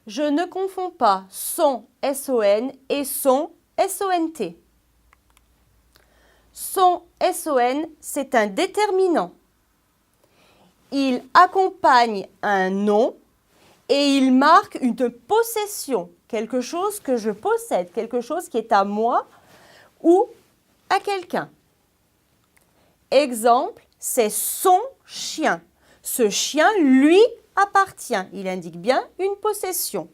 Je ne confonds pas son, S-O-N, et son, S-O-N-T. Son, S-O-N, c'est un déterminant. Il accompagne un nom et il marque une possession, quelque chose que je possède, quelque chose qui est à moi ou à quelqu'un. Exemple, c'est son chien. Ce chien lui appartient. Il indique bien une possession.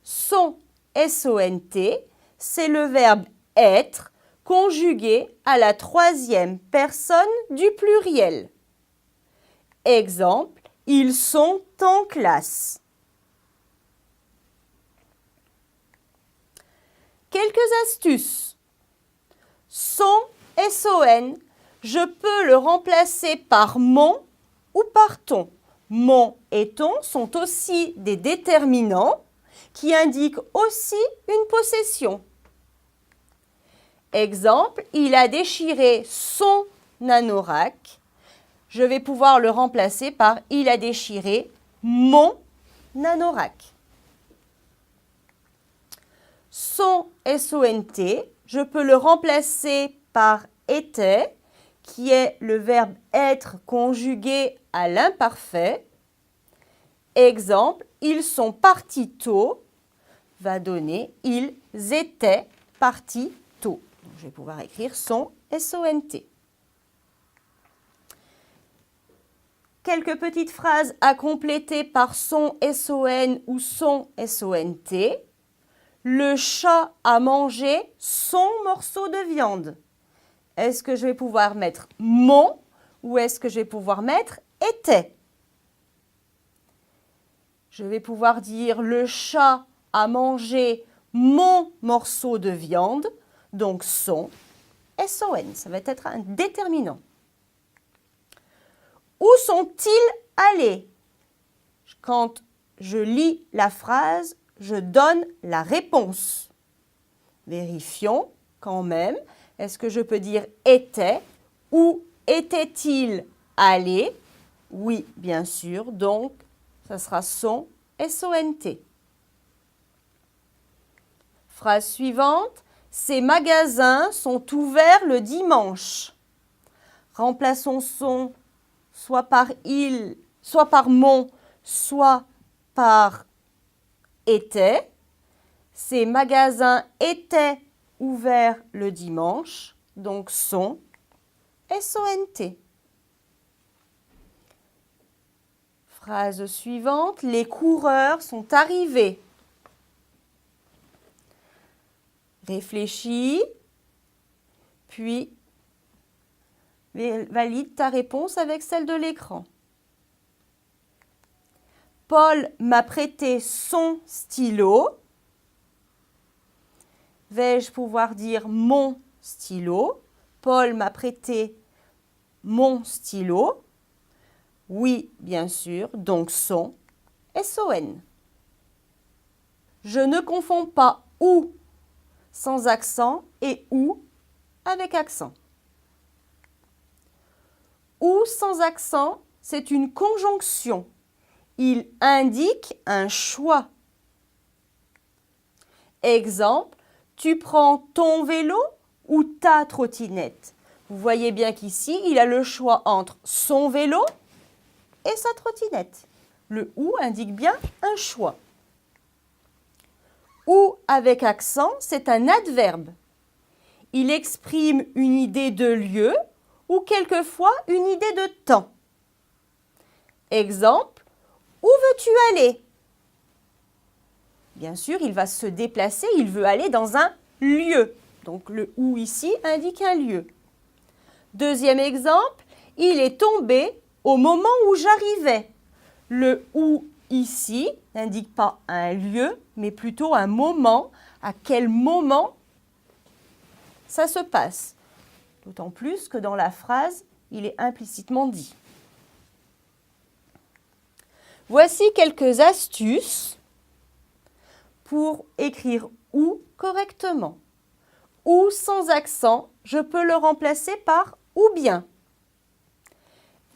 Son, S-O-N-T, c'est le verbe être conjugué à la troisième personne du pluriel. Exemple, ils sont en classe. Quelques astuces. Son, S-O-N, je peux le remplacer par mon ou par ton. Mon et ton sont aussi des déterminants qui indiquent aussi une possession. Exemple, il a déchiré son anorak. Je vais pouvoir le remplacer par il a déchiré mon anorak. Son, S-O-N-T, je peux le remplacer par était, qui est le verbe être conjugué à l'imparfait. Exemple, ils sont partis tôt, va donner ils étaient partis tôt. Donc, je vais pouvoir écrire son, S-O-N-T. Quelques petites phrases à compléter par son, S-O-N ou son, S-O-N-T. Le chat a mangé son morceau de viande. Est-ce que je vais pouvoir mettre mon ou est-ce que je vais pouvoir mettre était? Je vais pouvoir dire le chat a mangé mon morceau de viande, donc son, S-O-N, ça va être un déterminant. Où sont-ils allés? Quand je lis la phrase, je donne la réponse. Vérifions quand même. Est-ce que je peux dire était ou était-il allé? Oui, bien sûr. Donc, ça sera son, S-O-N-T. Phrase suivante. Ces magasins sont ouverts le dimanche. Remplaçons son soit par il, soit par mon, soit par était. Ces magasins étaient ouverts le dimanche, donc sont, S-O-N-T. Phrase suivante, les coureurs sont arrivés. Réfléchis, puis valide ta réponse avec celle de l'écran. Paul m'a prêté son stylo. Vais-je pouvoir dire mon stylo? Paul m'a prêté mon stylo. Oui, bien sûr, donc son, S-O-N. Je ne confonds pas ou sans accent et ou avec accent. Ou sans accent, c'est une conjonction. Il indique un choix. Exemple, tu prends ton vélo ou ta trottinette? Vous voyez bien qu'ici, il a le choix entre son vélo et sa trottinette. Le ou indique bien un choix. Ou avec accent, c'est un adverbe. Il exprime une idée de lieu ou quelquefois une idée de temps. Exemple, où veux-tu aller? Bien sûr, il va se déplacer, il veut aller dans un lieu. Donc le où ici indique un lieu. Deuxième exemple, il est tombé au moment où j'arrivais. Le où ici n'indique pas un lieu, mais plutôt un moment. À quel moment ça se passe? D'autant plus que dans la phrase, il est implicitement dit. Voici quelques astuces pour écrire ou correctement. Ou sans accent, je peux le remplacer par ou bien.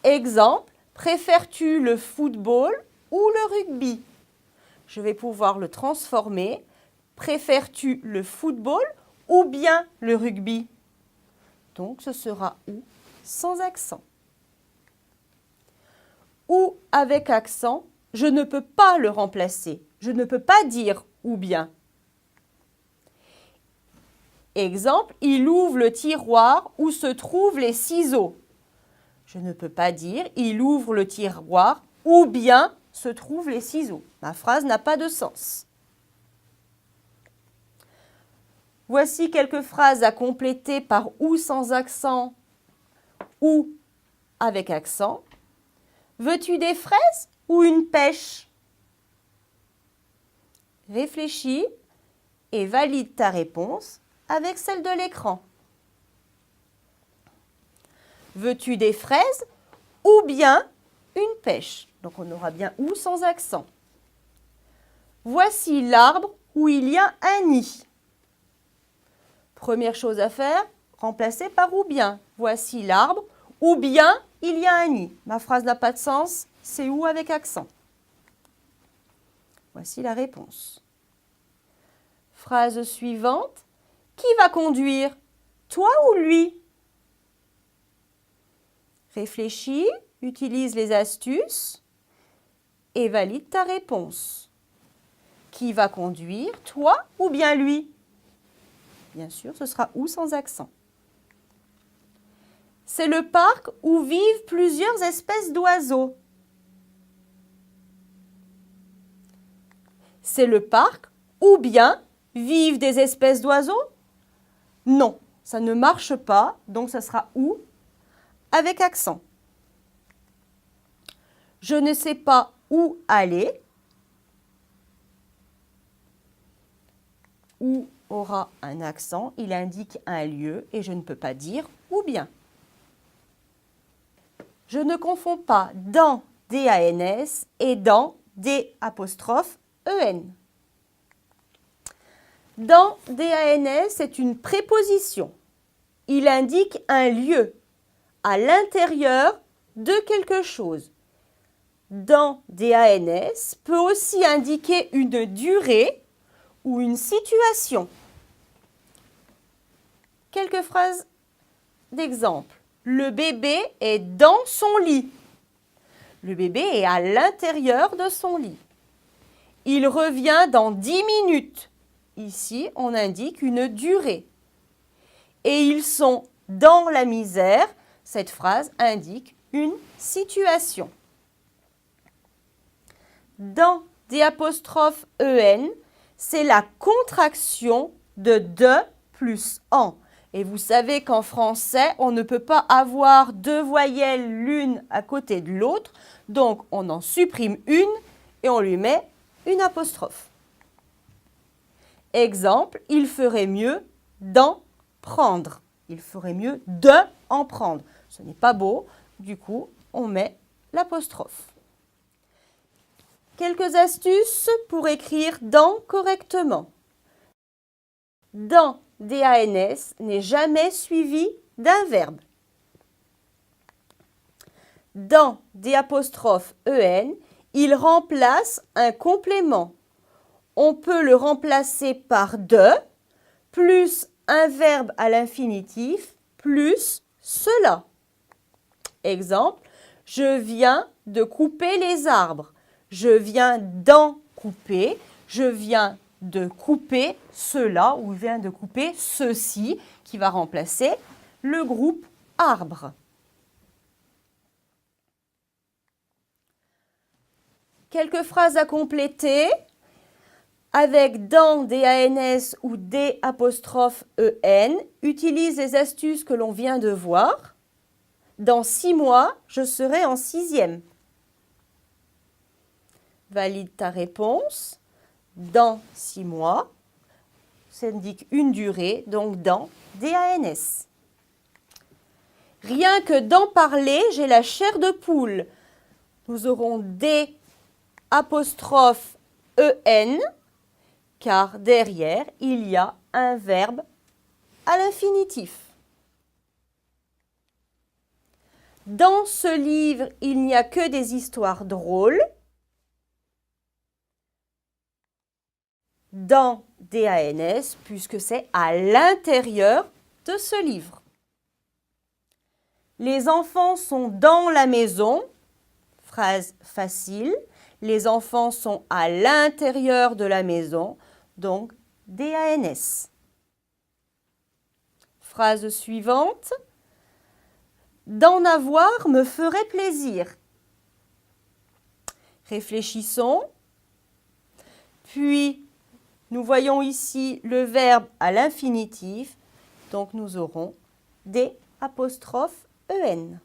Exemple, préfères-tu le football ou le rugby? je vais pouvoir le transformer. Préfères-tu le football ou bien le rugby? Donc, ce sera ou sans accent. Ou avec accent, je ne peux pas le remplacer. Je ne peux pas dire ou bien. Exemple, il ouvre le tiroir où se trouvent les ciseaux. Je ne peux pas dire il ouvre le tiroir ou bien se trouvent les ciseaux. Ma phrase n'a pas de sens. Voici quelques phrases à compléter par ou sans accent ou avec accent. Veux-tu des fraises ou une pêche? Réfléchis et valide ta réponse avec celle de l'écran. Veux-tu des fraises ou bien une pêche? Donc on aura bien ou sans accent. Voici l'arbre où il y a un nid. Première chose à faire, remplacer par ou bien. Voici l'arbre ou bien il y a un nid. Ma phrase n'a pas de sens, c'est ou avec accent. Voici la réponse. Phrase suivante. Qui va conduire? Toi ou lui? Réfléchis, utilise les astuces et valide ta réponse. Qui va conduire? Toi ou bien lui? Bien sûr, ce sera ou sans accent. C'est le parc où vivent plusieurs espèces d'oiseaux. C'est le parc où bien vivent des espèces d'oiseaux? Non, ça ne marche pas, donc ça sera ou avec accent. Je ne sais pas où aller. Où aura un accent, il indique un lieu et je ne peux pas dire ou bien. Je ne confonds pas dans D-A-N-S et dans D''E-N. Dans D-A-N-S, c'est une préposition. Il indique un lieu à l'intérieur de quelque chose. Dans D-A-N-S peut aussi indiquer une durée ou une situation. Quelques phrases d'exemple. Le bébé est dans son lit. Le bébé est à l'intérieur de son lit. Il revient dans 10 minutes. Ici, on indique une durée. Et ils sont dans la misère. Cette phrase indique une situation. Dans D''E-N, c'est la contraction de plus en. Et vous savez qu'en français, on ne peut pas avoir deux voyelles l'une à côté de l'autre. Donc, on en supprime une et on lui met une apostrophe. Exemple, il ferait mieux d'en prendre. Il ferait mieux de en prendre. Ce n'est pas beau, du coup, on met l'apostrophe. Quelques astuces pour écrire dans correctement. Dans D-A-N-S n'est jamais suivi d'un verbe. Dans D''E-N, il remplace un complément. On peut le remplacer par de, plus un verbe à l'infinitif, plus cela. Exemple, je viens de couper les arbres. Je viens d'en couper. Je viens de couper cela ou je viens de couper ceci qui va remplacer le groupe arbre. Quelques phrases à compléter avec dans D-A-N-S ou D''E-N. Utilise les astuces que l'on vient de voir. Dans 6 mois, je serai en 6e. Valide ta réponse. Dans 6 mois, ça indique une durée, donc dans D-A-N-S. Rien que d'en parler, j'ai la chair de poule. Nous aurons D''E-N, car derrière, il y a un verbe à l'infinitif. Dans ce livre, il n'y a que des histoires drôles. dans DANS puisque c'est à l'intérieur de ce livre. Les enfants sont dans la maison. Phrase facile. Les enfants sont à l'intérieur de la maison. Donc, DANS. Phrase suivante. D'en avoir me ferait plaisir. Réfléchissons. Puis, nous voyons ici le verbe à l'infinitif. Donc, nous aurons D''EN.